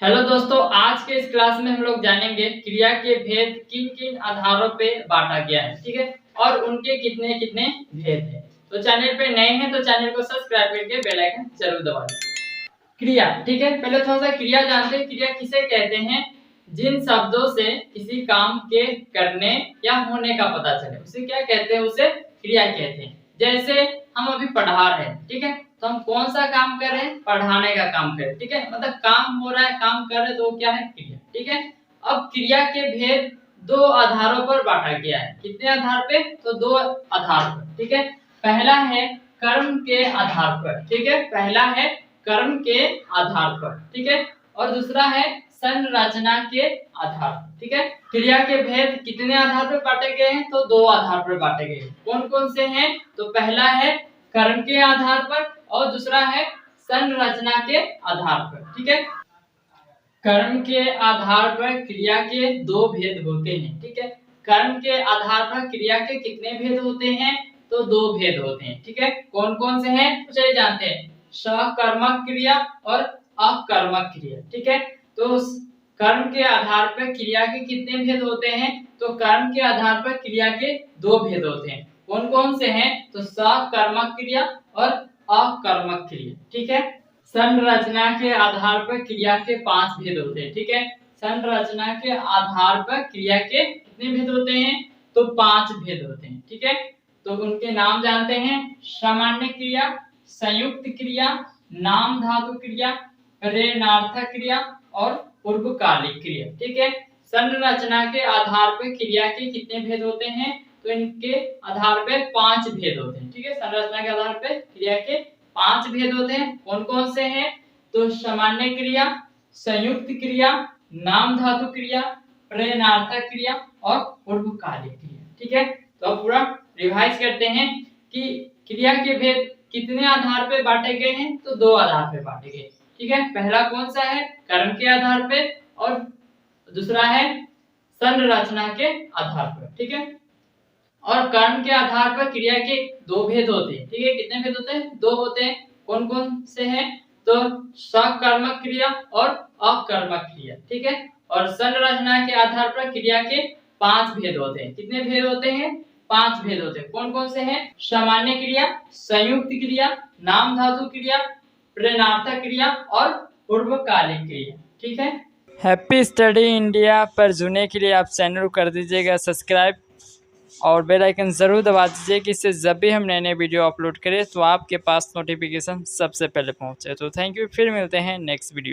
Hello दोस्तों, आज के इस क्लास में हम लोग जानेंगे क्रिया के भेद किन किन आधारों पे बांटा गया है। ठीक है, और उनके कितने कितने भेद हैं। तो चैनल पे नए हैं तो चैनल को सब्सक्राइब करके बेल आइकन जरूर दबा दें। क्रिया, ठीक है, पहले थोड़ा सा क्रिया जानते हैं। क्रिया किसे कहते हैं? जिन शब्दों से किसी काम के करने या होने का पता चले उसे क्या कहते हैं? उसे क्रिया कहते हैं। जैसे हम अभी पढ़ा रहे हैं, ठीक है, तो हम कौन सा काम कर रहे हैं? पढ़ाने का काम कर रहे हैं। ठीक है, मतलब काम हो रहा है, काम कर रहे हैं, तो क्या है? क्रिया। ठीक है, अब क्रिया के भेद दो आधारों पर बांटा गया है। कितने आधार पे? तो दो आधार पर। ठीक है, पहला है कर्म के आधार पर। ठीक है, पहला है कर्म के आधार पर। ठीक है, और दूसरा है संरचना के आधार पर। ठीक है, क्रिया के भेद कितने आधार पर बांटे गए हैं? तो दो आधार पर बांटे गए हैं। कौन कौन से हैं? तो पहला है कर्म के आधार पर और दूसरा है संरचना के आधार पर। ठीक है, कर्म के आधार पर क्रिया के दो भेद होते हैं। ठीक है, कर्म के आधार पर क्रिया के कितने भेद होते हैं? तो दो भेद होते हैं। ठीक है, कौन कौन से हैं? तो चलिए जानते हैं। सकर्मक क्रिया और अकर्मक क्रिया। ठीक है, तो कर्म के आधार पर क्रिया के कितने भेद होते हैं? तो कर्म के आधार पर क्रिया के दो भेद होते हैं। कौन कौन से हैं? तो सकर्मक क्रिया और अकर्मक क्रिया। ठीक है, संरचना के आधार पर क्रिया के 5 भेद होते हैं। ठीक है, संरचना के आधार पर क्रिया के कितने भेद होते हैं? तो 5 भेद होते हैं। ठीक है, तो उनके नाम जानते हैं। सामान्य क्रिया, संयुक्त क्रिया, नाम धातु क्रिया, प्रेरणार्थक क्रिया और पूर्वकालिक क्रिया। ठीक है, संरचना के आधार पर क्रिया के कितने भेद होते हैं? तो इनके आधार पर 5 भेद होते हैं। ठीक है, संरचना के आधार पर क्रिया के 5 भेद होते हैं। कौन कौन से हैं? तो सामान्य क्रिया, संयुक्त क्रिया, नाम धातु क्रिया, प्रेरणार्थक क्रिया और पूर्वकालिक क्रिया। ठीक है, तो अब पूरा रिवाइज करते हैं कि क्रिया के भेद कितने आधार पर बांटे गए हैं? तो दो आधार पर बांटे गए। ठीक है, पहला कौन सा है? कर्म के आधार पे और दूसरा है संरचना के आधार पर। ठीक है, और कर्म के आधार पर क्रिया के दो भेद होते हैं। ठीक है, कितने भेद होते हैं? दो होते हैं। कौन कौन से हैं? तो सकर्मक क्रिया और अकर्मक क्रिया। ठीक है, और संरचना के आधार पर क्रिया के 5 भेद होते हैं। कितने भेद होते हैं? 5 भेद होते हैं। कौन कौन से हैं? सामान्य क्रिया, संयुक्त क्रिया, नाम धातु क्रिया, प्रेरणार्थक क्रिया और पूर्वकालिक क्रिया। ठीक है, हैप्पी स्टडी इंडिया पर जुड़ने के लिए आप चैनल को कर दीजिएगा सब्सक्राइब और बेल आइकन ज़रूर दबा दीजिए कि इससे जब भी हम नए नए वीडियो अपलोड करें तो आपके पास नोटिफिकेशन सबसे पहले पहुंचे। तो थैंक यू, फिर मिलते हैं नेक्स्ट वीडियो।